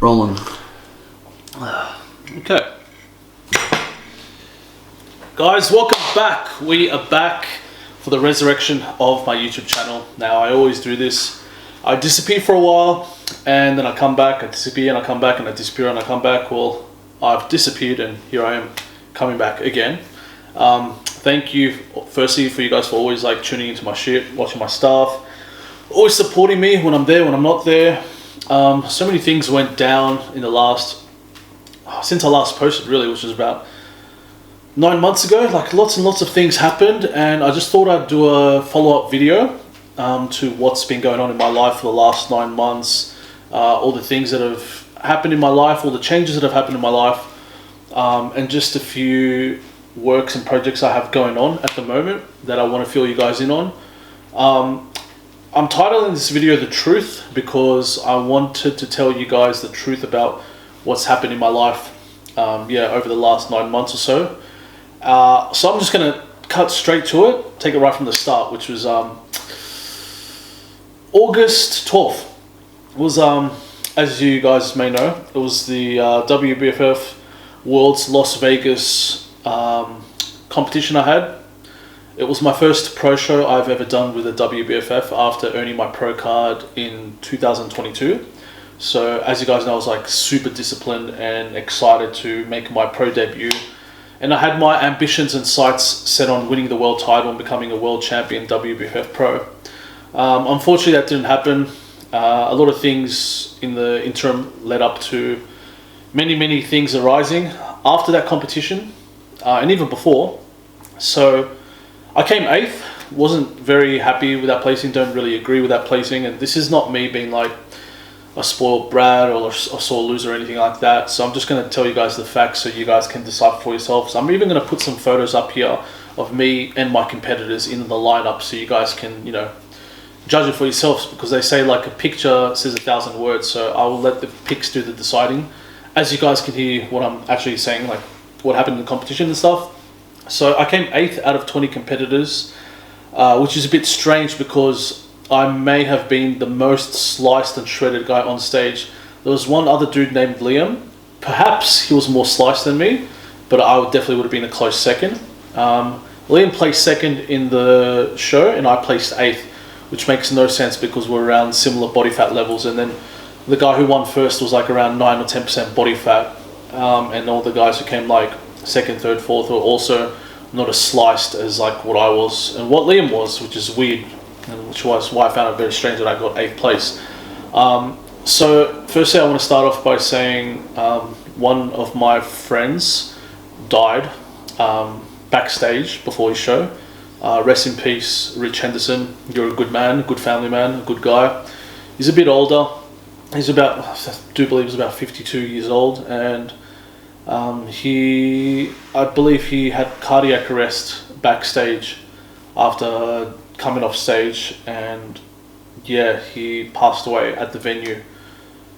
Rolling. Okay. Guys, welcome back. We are back for the resurrection of my YouTube channel. Now, I always do this. I disappear for a while, and then I come back, I disappear, and I come back, and I disappear, and I come back. Well, I've disappeared, and here I am coming back again. Thank you, firstly, for you guys for always like tuning into my shit, watching my stuff, always supporting me when I'm there, when I'm not there. So many things went down in the since I last posted, really, which was about 9 months ago. Like, lots and lots of things happened, and I just thought I'd do a follow-up video to what's been going on in my life for the last 9 months, all the things that have happened in my life, all the changes that have happened in my life, and just a few works and projects I have going on at the moment that I want to fill you guys in on. I'm titling this video The Truth because I wanted to tell you guys the truth about what's happened in my life over the last 9 months or so. So I'm just going to cut straight to it, take it right from the start, which was August 12th. It was, as you guys may know, it was the WBFF Worlds Las Vegas competition I had. It was my first pro show I've ever done with the WBFF after earning my pro card in 2022. So as you guys know, I was like super disciplined and excited to make my pro debut. And I had my ambitions and sights set on winning the world title and becoming a world champion WBFF pro. Unfortunately, that didn't happen. A lot of things in the interim led up to many things arising after that competition, and even before. So I came 8th, wasn't very happy with that placing, don't really agree with that placing, and this is not me being like a spoiled brat or a sore loser or anything like that. So I'm just going to tell you guys the facts so you guys can decide for yourselves. I'm even going to put some photos up here of me and my competitors in the lineup so you guys can, judge it for yourselves, because they say like a picture says 1,000 words. So I will let the pics do the deciding, as you guys can hear what I'm actually saying, like what happened in the competition and stuff. So I came 8th out of 20 competitors, which is a bit strange because I may have been the most sliced and shredded guy on stage. There was one other dude named Liam. Perhaps he was more sliced than me, but I definitely would have been a close second. Liam placed second in the show and I placed 8th, which makes no sense because we're around similar body fat levels. And then the guy who won first was like around 9 or 10% body fat. And all the guys who came like second, third, fourth were also not as sliced as like what I was and what Liam was, which is weird, and which was why I found it very strange that I got 8th place. So firstly, I want to start off by saying one of my friends died backstage before his show. Rest in peace, Rich Henderson. You're a good man, a good family man, a good guy. He's a bit older. He's about, I do believe he's about 52 years old, and I believe he had cardiac arrest backstage after coming off stage, and yeah, he passed away at the venue.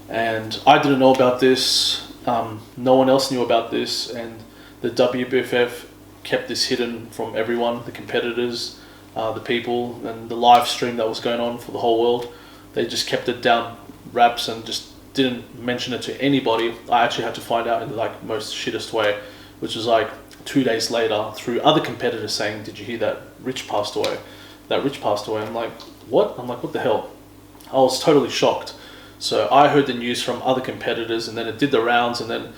And I didn't know about this. No one else knew about this, and the WBFF kept this hidden from everyone, the competitors, the people, and the live stream that was going on for the whole world. They just kept it down wraps and just didn't mention it to anybody. I actually had to find out in the like most shittest way, which was like 2 days later through other competitors saying, "Did you hear that Rich passed away? That Rich passed away." I'm like, what? I'm like, what the hell? I was totally shocked. So I heard the news from other competitors, and then it did the rounds, and then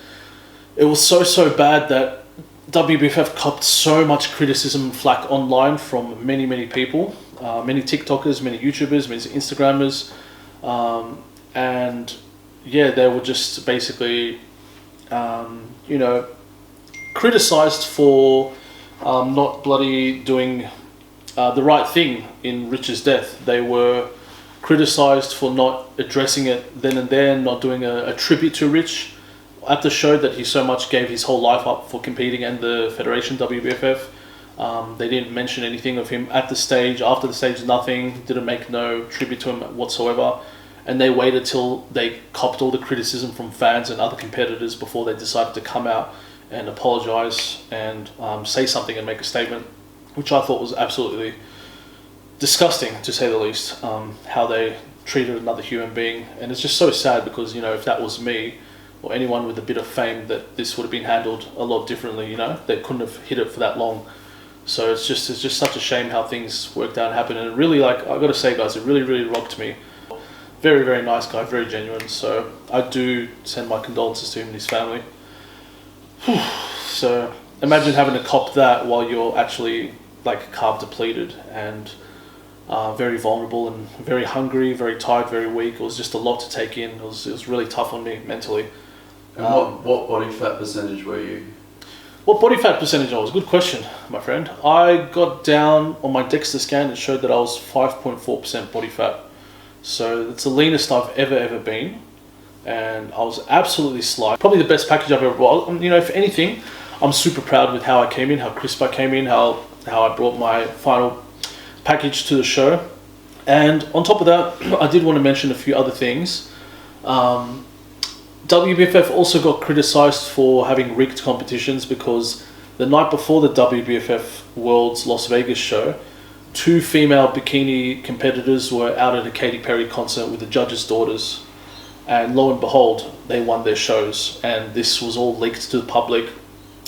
it was so bad that WBFF copped so much criticism and flack online from many people, many TikTokers, many YouTubers, many Instagrammers, and yeah, they were just basically, criticized for not bloody doing the right thing in Rich's death. They were criticized for not addressing it then and there, not doing a tribute to Rich at the show that he so much gave his whole life up for competing, and the Federation WBFF. They didn't mention anything of him at the stage, after the stage, nothing, didn't make no tribute to him whatsoever. And they waited till they copped all the criticism from fans and other competitors before they decided to come out and apologize and say something and make a statement, which I thought was absolutely disgusting, to say the least. How they treated another human being. And it's just so sad because, you know, if that was me or anyone with a bit of fame, that this would have been handled a lot differently, you know. They couldn't have hid it for that long. So it's just such a shame how things worked out and happened. And it really, like, I got to say, guys, it really, really rocked me. Very, very nice guy, very genuine. So I do send my condolences to him and his family. So imagine having to cop that while you're actually like carb depleted and very vulnerable and very hungry, very tired, very weak. It was just a lot to take in. It was really tough on me mentally. And what body fat percentage were you? What body fat percentage I was? Good question, my friend. I got down on my DEXA scan. It showed that I was 5.4% body fat. So it's the leanest I've ever been. And I was absolutely slight. Probably the best package I've ever brought. You know, if anything, I'm super proud with how I came in, how crisp I came in, how I brought my final package to the show. And on top of that, I did want to mention a few other things. WBFF also got criticized for having rigged competitions because the night before the WBFF Worlds Las Vegas show, 2 female bikini competitors were out at a Katy Perry concert with the judges' daughters. And lo and behold, they won their shows. And this was all leaked to the public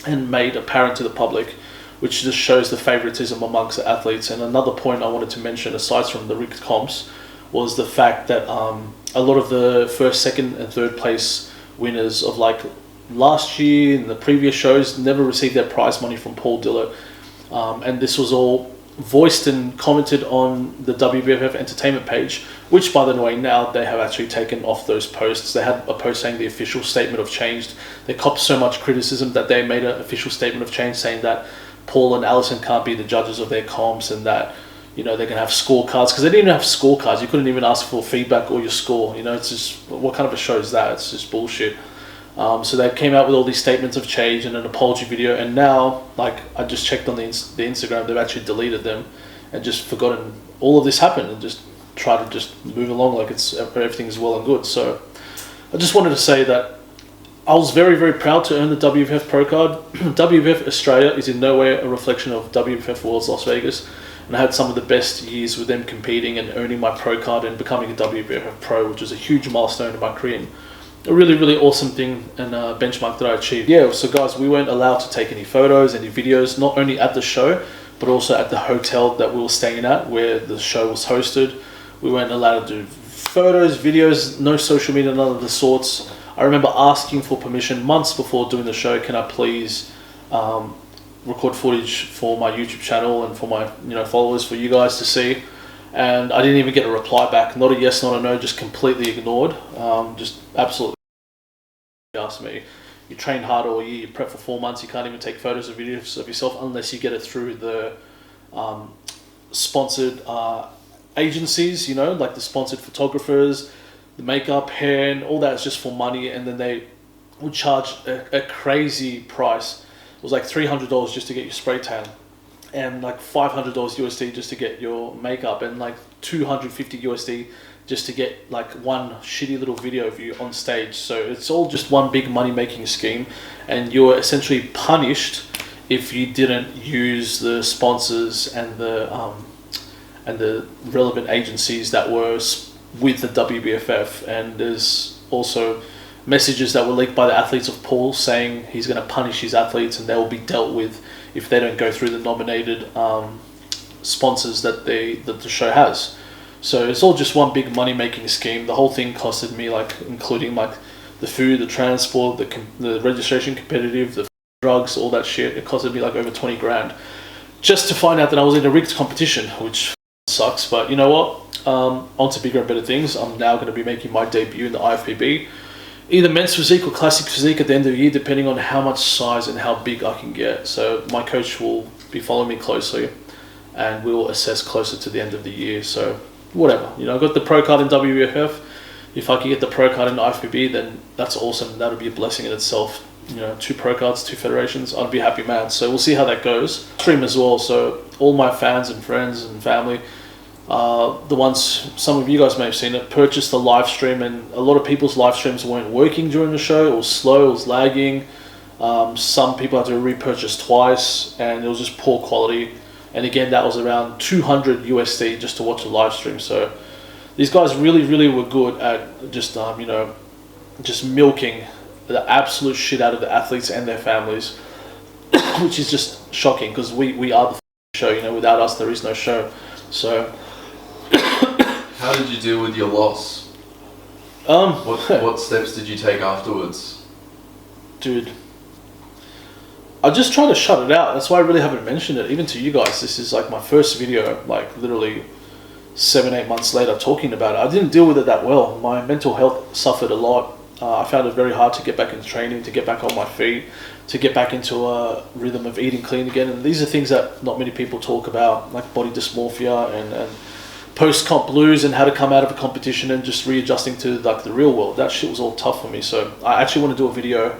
and made apparent to the public, which just shows the favoritism amongst the athletes. And another point I wanted to mention, aside from the rigged comps, was the fact that a lot of the first, second and third place winners of like last year and the previous shows never received their prize money from Paul Dilletts. And this was all voiced and commented on the WBFF entertainment page, which by the way now they have actually taken off those posts. They had a post saying the official statement of change. They copped so much criticism that they made an official statement of change saying that Paul and Alison can't be the judges of their comps and that, you know, they're gonna have scorecards, because they didn't even have scorecards. You couldn't even ask for feedback or your score. You know, it's just, what kind of a show is that? It's just bullshit. So they came out with all these statements of change and an apology video, and now, like, I just checked on the Instagram, they've actually deleted them and just forgotten all of this happened and just try to just move along like everything's well and good. So I just wanted to say that I was very, very proud to earn the WBFF Pro card. WBFF Australia is in no way a reflection of WBFF Worlds Las Vegas, and I had some of the best years with them competing and earning my Pro card and becoming a WBFF Pro, which was a huge milestone in my career. A really, really awesome thing and benchmark that I achieved. Yeah, so guys, we weren't allowed to take any photos, any videos, not only at the show, but also at the hotel that we were staying at where the show was hosted. We weren't allowed to do photos, videos, no social media, none of the sorts. I remember asking for permission months before doing the show, can I please record footage for my YouTube channel and for my followers, for you guys to see. And I didn't even get a reply back. Not a yes, not a no, just completely ignored. Just absolutely asked me. You train hard all year, you prep for 4 months, you can't even take photos or videos of yourself unless you get it through the sponsored agencies, you know, like the sponsored photographers, the makeup, hair, and all that is just for money. And then they would charge a crazy price. It was like $300 just to get your spray tan, and like $500 USD just to get your makeup, and like $250 USD just to get like one shitty little video of you on stage. So it's all just one big money making scheme, and you're essentially punished if you didn't use the sponsors and the relevant agencies that were with the WBFF. And there's also messages that were leaked by the athletes of Paul saying he's going to punish his athletes and they will be dealt with if they don't go through the nominated sponsors that the show has. So it's all just one big money making scheme. The whole thing costed me, like, including like the food, the transport, the registration competitive, the drugs, all that shit. It costed me like over 20 grand just to find out that I was in a rigged competition, which sucks. But you know what? On to bigger and better things. I'm now going to be making my debut in the IFBB, either men's physique or classic physique at the end of the year, depending on how much size and how big I can get. So my coach will be following me closely, and we'll assess closer to the end of the year. So whatever, you know, I got the pro card in WBFF. If I can get the pro card in IFBB, then that's awesome. That'll be a blessing in itself. You know, 2 pro cards, 2 federations, I'd be a happy man. So we'll see how that goes. Stream as well, so all my fans and friends and family, the ones, some of you guys may have seen it, purchased the live stream, and a lot of people's live streams weren't working during the show. It was slow, it was lagging. Some people had to repurchase twice, and it was just poor quality. And again, that was around 200 USD just to watch a live stream. So these guys really were good at just just milking the absolute shit out of the athletes and their families, which is just shocking because we are the show. You know, without us there is no show. So how did you deal with your loss? What steps did you take afterwards? Dude, I just try to shut it out. That's why I really haven't mentioned it, even to you guys. This is like my first video, like literally 7-8 months later talking about it. I didn't deal with it that well. My mental health suffered a lot. I found it very hard to get back into training, to get back on my feet, to get back into a rhythm of eating clean again. And these are things that not many people talk about, like body dysmorphia and post-comp blues and how to come out of a competition and just readjusting to like the real world. That shit was all tough for me. So I actually want to do a video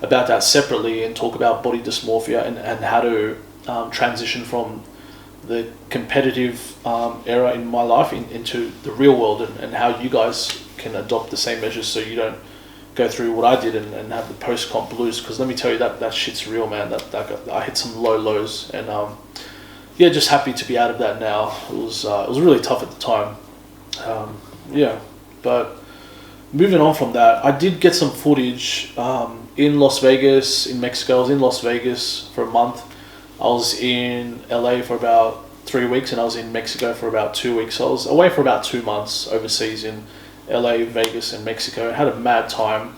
about that separately and talk about body dysmorphia and how to transition from the competitive era in my life into the real world and how you guys can adopt the same measures so you don't go through what I did and have the post-comp blues. Because let me tell you, that shit's real, man. I hit some low lows and yeah, just happy to be out of that now. It was really tough at the time. Yeah, but moving on from that, I did get some footage in Las Vegas, in Mexico. I was in Las Vegas for a month. I was in LA for about 3 weeks and I was in Mexico for about 2 weeks. So I was away for about 2 months overseas in LA, Vegas and Mexico. I had a mad time.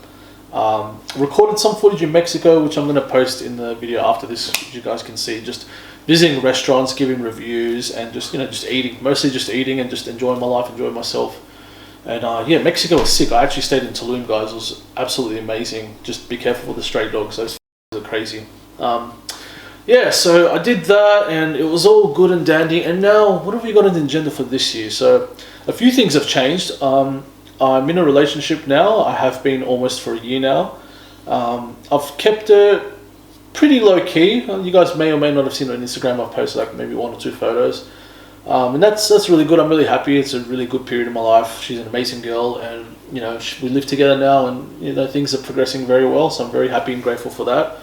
Recorded some footage in Mexico, which I'm going to post in the video after this, which you guys can see. Just visiting restaurants, giving reviews and just eating, mostly just eating and just enjoying my life, enjoying myself. And yeah, Mexico was sick. I actually stayed in Tulum, guys. It was absolutely amazing. Just be careful with the stray dogs. Those are crazy. Yeah, so I did that and it was all good and dandy. And now, what have we got on the agenda for this year? So a few things have changed. I'm in a relationship now. I have been almost for a year now. I've kept it pretty low key. You guys may or may not have seen it on Instagram. I've posted like maybe 1 or 2 photos. And that's really good. I'm really happy. It's a really good period in my life. She's an amazing girl and we live together now and things are progressing very well. So I'm very happy and grateful for that.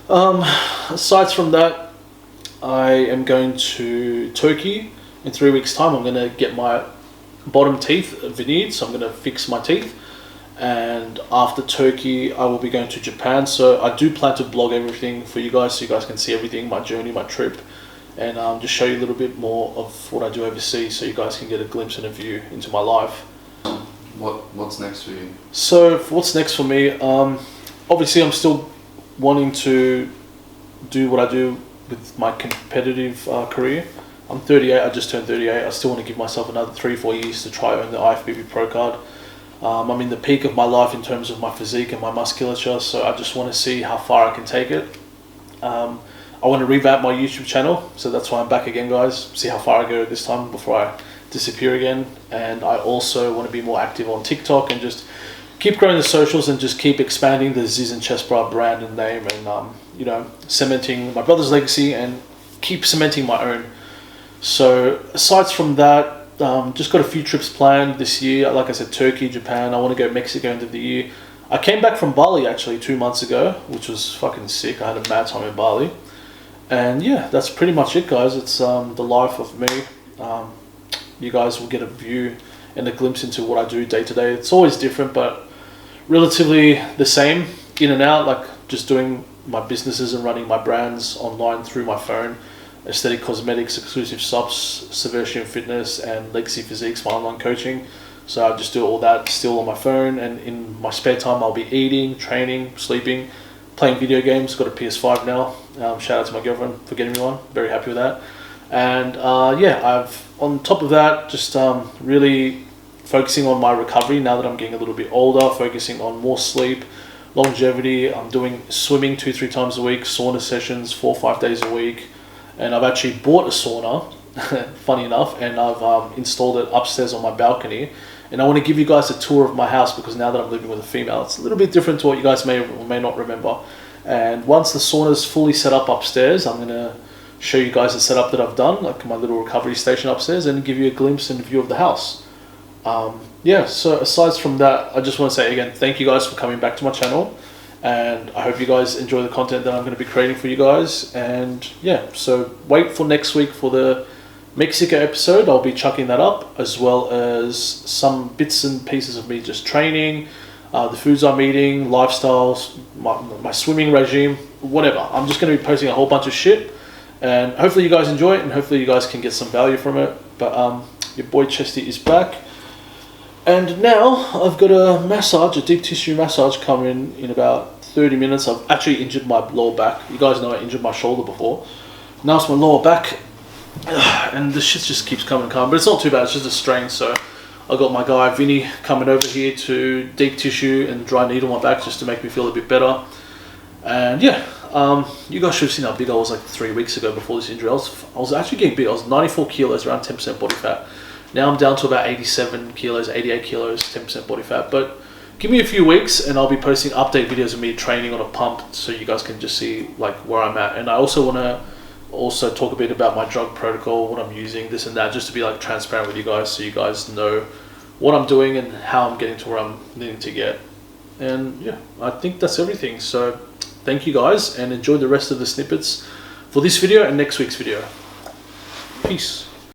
Aside from that, I am going to Turkey in 3 weeks time. I'm going to get my bottom teeth veneered, so I'm going to fix my teeth. And after Turkey, I will be going to Japan. So I do plan to blog everything for you guys so you guys can see everything, my journey, my trip, and just show you a little bit more of what I do overseas so you guys can get a glimpse and a view into my life. What's next for you? So what's next for me? Obviously I'm still wanting to do what I do with my competitive career. I'm 38, I just turned 38. I still want to give myself another 3-4 years to try earn the IFBB Pro card. I'm in the peak of my life in terms of my physique and my musculature, so I just want to see how far I can take it. I want to revamp my YouTube channel, so that's why I'm back again, guys. See how far I go this time before I disappear again. And I also want to be more active on TikTok and just keep growing the socials and just keep expanding the Ziz and Chest Bra brand and name and cementing my brother's legacy and keep cementing my own. So aside from that, just got a few trips planned this year. Like I said, Turkey, Japan. I want to go Mexico end of the year. I came back from Bali actually 2 months ago, which was fucking sick. I had a mad time in Bali. And yeah, that's pretty much it, guys. It's the life of me. You guys will get a view and a glimpse into what I do day to day. It's always different, but relatively the same, in and out, like just doing my businesses and running my brands online through my phone. Aesthetic Cosmetics, Exclusive Subs, Subversion Fitness, and Legacy Physiques, my online coaching. So I just do all that still on my phone, and in my spare time I'll be eating, training, sleeping, playing video games. Got a PS5 now. Shout out to my girlfriend for getting me one. Very happy with that. And yeah, I've on top of that just really focusing on my recovery now that I'm getting a little bit older, focusing on more sleep, longevity. I'm doing swimming 2-3 times a week, sauna sessions 4-5 days a week. And I've actually bought a sauna, funny enough, and I've installed it upstairs on my balcony. And I want to give you guys a tour of my house because now that I'm living with a female, it's a little bit different to what you guys may or may not remember. And once the sauna is fully set up upstairs, I'm going to show you guys the setup that I've done, like my little recovery station upstairs, and give you a glimpse and view of the house. Yeah, so aside from that, I just want to say again, thank you guys for coming back to my channel. And I hope you guys enjoy the content that I'm going to be creating for you guys. And yeah, so wait for next week for the Mexico episode, I'll be chucking that up, as well as some bits and pieces of me just training, the foods I'm eating, lifestyles, my swimming regime, whatever. I'm just going to be posting a whole bunch of shit, and hopefully you guys enjoy it, and hopefully you guys can get some value from it. But your boy Chesty is back, and now I've got a deep tissue massage coming in about 30 minutes. I've actually injured my lower back. You guys know I injured my shoulder before. Now it's my lower back, and the shit just keeps coming, but it's not too bad. It's just a strain. So I got my guy Vinny coming over here to deep tissue and dry needle my back just to make me feel a bit better. And yeah, you guys should have seen how big I was like 3 weeks ago before this injury. I was actually getting big. I was 94 kilos, around 10% body fat. Now I'm down to about 87 kilos, 88 kilos, 10% body fat. But give me a few weeks and I'll be posting update videos of me training on a pump, so you guys can just see like where I'm at. And I also want to talk a bit about my drug protocol, what I'm using, this and that, just to be like transparent with you guys, so you guys know what I'm doing and how I'm getting to where I'm needing to get. And yeah, I think that's everything. So thank you guys, and enjoy the rest of the snippets for this video and next week's video. Peace.